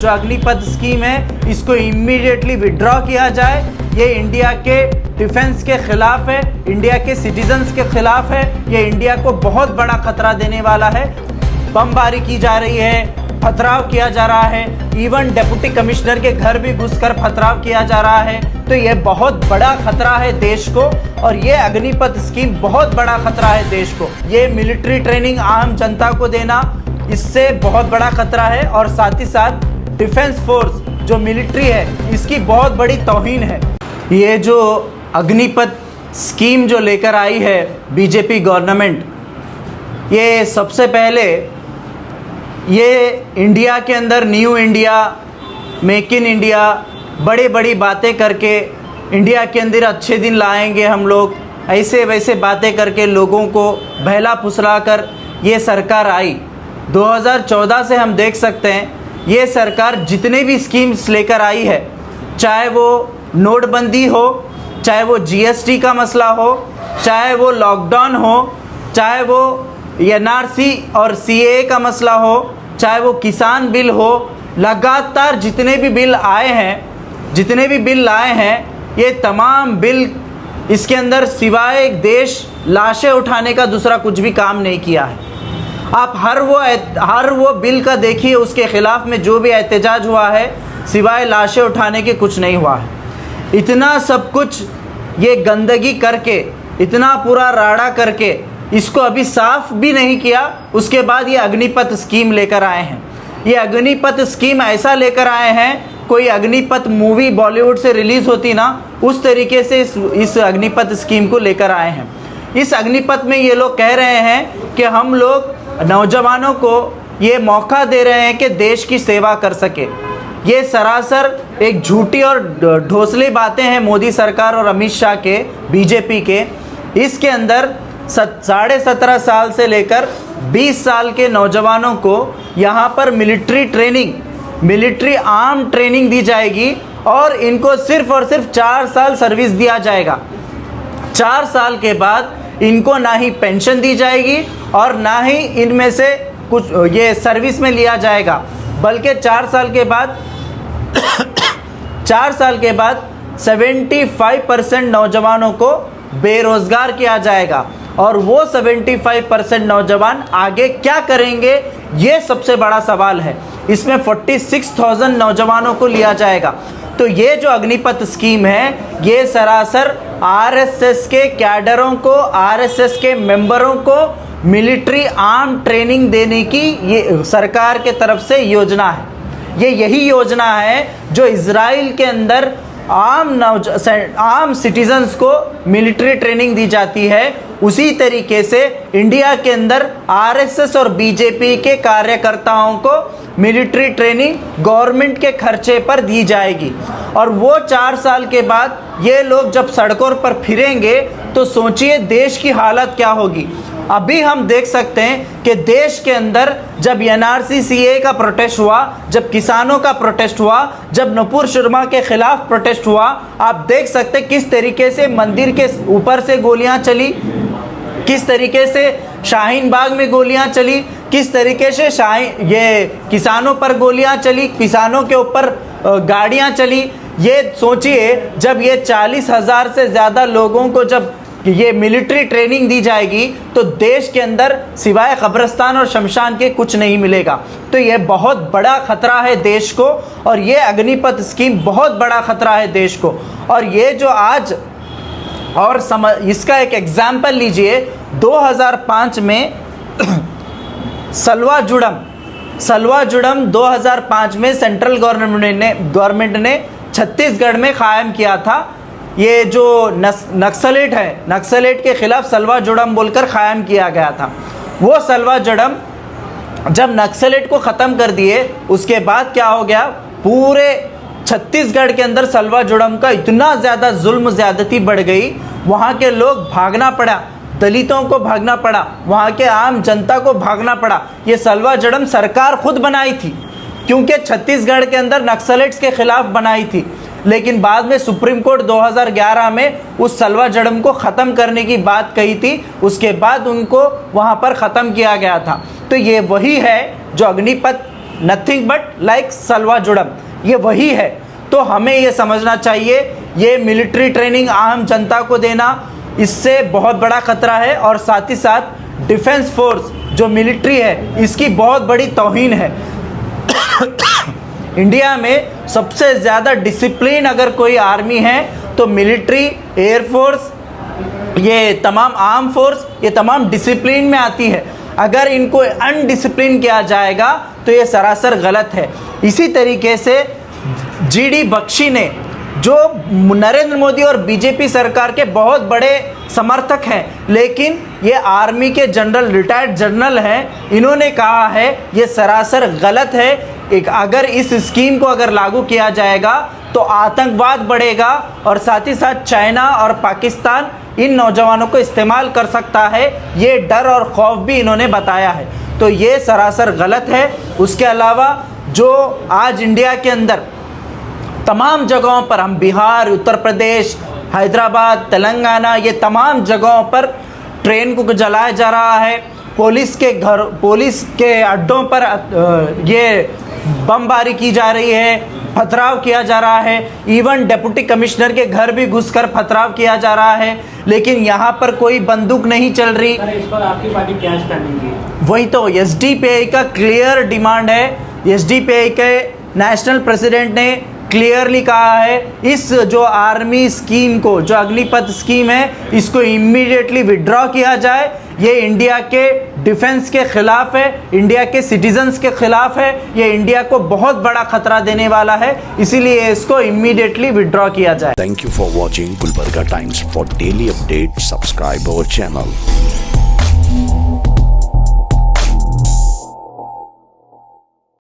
जो अग्निपथ स्कीम है इसको इमीडिएटली विड्रॉ किया जाए। ये इंडिया के डिफेंस के खिलाफ है, इंडिया के सिटीजन्स के खिलाफ है, ये इंडिया को बहुत बड़ा खतरा देने वाला है। बमबारी की जा रही है, पथराव किया जा रहा है, इवन डिप्टी कमिश्नर के घर भी घुसकर पथराव किया जा रहा है। तो ये बहुत बड़ा खतरा है देश को, और ये अग्निपथ स्कीम बहुत बड़ा खतरा है देश को। ये मिलिट्री ट्रेनिंग आम जनता को देना, इससे बहुत बड़ा खतरा है। और साथ ही साथ डिफेंस फोर्स जो मिलिट्री है इसकी बहुत बड़ी तौहीन है। ये जो अग्निपथ स्कीम जो लेकर आई है बीजेपी गवर्नमेंट, ये सबसे पहले ये इंडिया के अंदर new India, make in India, बड़ी बड़ी बातें करके इंडिया के अंदर अच्छे दिन लाएंगे हम लोग, ऐसे वैसे बातें करके लोगों को बहला फुसला कर ये सरकार आई। 2014 से हम देख सकते हैं ये सरकार जितने भी स्कीम्स लेकर आई है, चाहे वो नोटबंदी हो, चाहे वो जीएसटी का मसला हो, चाहे वो लॉकडाउन हो, चाहे वो एनआरसी और सीएए का मसला हो, चाहे वो किसान बिल हो, लगातार जितने भी बिल आए हैं, जितने भी बिल लाए हैं, ये तमाम बिल इसके अंदर सिवाय एक देश लाशें उठाने का दूसरा कुछ भी काम नहीं किया है। आप हर वो बिल का देखिए, उसके खिलाफ में जो भी एहतजाज हुआ है सिवाय लाशें उठाने के कुछ नहीं हुआ है। इतना सब कुछ ये गंदगी करके, इतना पूरा राड़ा करके इसको अभी साफ भी नहीं किया, उसके बाद ये अग्निपथ स्कीम लेकर आए हैं। ये अग्निपथ स्कीम ऐसा लेकर आए हैं, कोई अग्निपथ मूवी बॉलीवुड से रिलीज़ होती ना, उस तरीके से इस अग्निपथ स्कीम को लेकर आए हैं। इस अग्निपथ में ये लोग कह रहे हैं कि हम लोग नौजवानों को ये मौका दे रहे हैं कि देश की सेवा कर सके। ये सरासर एक झूठी और ढोसली बातें हैं मोदी सरकार और अमित शाह के, बीजेपी के। इसके अंदर 17.5 साल से लेकर 20 साल के नौजवानों को यहाँ पर मिलिट्री आर्म ट्रेनिंग दी जाएगी, और इनको सिर्फ और सिर्फ 4 साल सर्विस दिया जाएगा। 4 साल के बाद इनको ना ही पेंशन दी जाएगी और ना ही इनमें से कुछ ये सर्विस में लिया जाएगा, बल्कि 4 साल के बाद 75% नौजवानों को बेरोजगार किया जाएगा। और वो 75% नौजवान आगे क्या करेंगे, ये सबसे बड़ा सवाल है। इसमें 46,000 नौजवानों को लिया जाएगा। तो ये जो अग्निपथ स्कीम है, ये सरासर आरएसएस के कैडरों को, आरएसएस के मेंबरों को मिलिट्री आर्म ट्रेनिंग देने की ये सरकार के तरफ से योजना है। ये यही योजना है जो इजराइल के अंदर आम सिटीजन्स को मिलिट्री ट्रेनिंग दी जाती है, उसी तरीके से इंडिया के अंदर आरएसएस और बीजेपी के कार्यकर्ताओं को मिलिट्री ट्रेनिंग गवर्नमेंट के खर्चे पर दी जाएगी। और वो 4 साल के बाद ये लोग जब सड़कों पर फिरेंगे तो सोचिए देश की हालत क्या होगी। अभी हम देख सकते हैं कि देश के अंदर जब एनआरसी सीएए का प्रोटेस्ट हुआ, जब किसानों का प्रोटेस्ट हुआ, जब नुपुर शर्मा के खिलाफ प्रोटेस्ट हुआ, आप देख सकते हैं किस तरीके से मंदिर के ऊपर से गोलियां चली, किस तरीके से शाहीन बाग में गोलियां चली, किस तरीके से ये किसानों पर गोलियां चली, किसानों के ऊपर गाड़ियां चली। ये सोचिए जब ये 40,000 से ज़्यादा लोगों को जब ये मिलिट्री ट्रेनिंग दी जाएगी तो देश के अंदर सिवाय कब्रिस्तान और शमशान के कुछ नहीं मिलेगा। तो ये बहुत बड़ा खतरा है देश को, और ये अग्निपथ स्कीम बहुत बड़ा खतरा है देश को। और ये जो आज और इसका एक एग्जाम्पल लीजिए, 2005 में सलवा जुड़म 2005 में सेंट्रल गवर्नमेंट ने छत्तीसगढ़ में कायम किया था। ये जो नक्सलेट है, नक्सलेट के खिलाफ सलवा जुड़म बोलकर कायम किया गया था। वो सलवा जुड़म जब नक्सलेट को ख़त्म कर दिए, उसके बाद क्या हो गया, पूरे छत्तीसगढ़ के अंदर सलवा जुड़म का इतना ज़्यादा जुल्म ज़्यादती बढ़ गई, वहाँ के लोग भागना पड़ा, दलितों को भागना पड़ा, वहाँ के आम जनता को भागना पड़ा। ये सलवा जुड़म सरकार खुद बनाई थी, क्योंकि छत्तीसगढ़ के अंदर नक्सलेट्स के खिलाफ बनाई थी, लेकिन बाद में सुप्रीम कोर्ट 2011 में उस सलवा जुड़म को ख़त्म करने की बात कही थी, उसके बाद उनको वहाँ पर ख़त्म किया गया था। तो ये वही है जो अग्निपथ नथिंग बट लाइक सलवा जुड़म, ये वही है। तो हमें ये समझना चाहिए ये मिलिट्री ट्रेनिंग आम जनता को देना इससे बहुत बड़ा खतरा है, और साथ ही साथ डिफेंस फोर्स जो मिलिट्री है इसकी बहुत बड़ी तौहीन है। इंडिया में सबसे ज़्यादा डिसिप्लिन अगर कोई आर्मी है तो मिलिट्री, एयरफोर्स, ये तमाम आर्म फोर्स, ये तमाम डिसिप्लिन में आती है। अगर इनको अनडिसिप्लिन किया जाएगा तो ये सरासर गलत है। इसी तरीके से जीडी बख्शी ने, जो नरेंद्र मोदी और बीजेपी सरकार के बहुत बड़े समर्थक हैं, लेकिन ये आर्मी के जनरल, रिटायर्ड जनरल हैं, इन्होंने कहा है ये सरासर गलत है। अगर इस स्कीम को अगर लागू किया जाएगा तो आतंकवाद बढ़ेगा, और साथ ही साथ चाइना और पाकिस्तान इन नौजवानों को इस्तेमाल कर सकता है, ये डर और खौफ भी इन्होंने बताया है। तो ये सरासर गलत है। उसके अलावा जो आज इंडिया के अंदर तमाम जगहों पर, हम बिहार, उत्तर प्रदेश, हैदराबाद, तेलंगाना, ये तमाम जगहों पर ट्रेन को जलाया जा रहा है, पुलिस के अड्डों पर ये बमबारी की जा रही है, पथराव किया जा रहा है, इवन डिप्टी कमिश्नर के घर भी घुसकर पथराव किया जा रहा है, लेकिन यहाँ पर कोई बंदूक नहीं चल रही। इस पर आपकी पार्टी क्या स्टैंडिंग है? वही तो एसडीपीआई का क्लियर डिमांड है। एसडीपीआई के नेशनल प्रेसिडेंट ने क्लियरली कहा है इस जो आर्मी स्कीम को, जो अग्निपथ स्कीम है, इसको इमीडिएटली विड्रॉ किया जाए। ये इंडिया के डिफेंस के खिलाफ है, इंडिया के सिटीजन्स के खिलाफ है, ये इंडिया को बहुत बड़ा खतरा देने वाला है, इसीलिए इसको इमीडिएटली विड्रॉ किया जाए। Thank you for watching Gulbarga Times. For daily updates, subscribe our channel.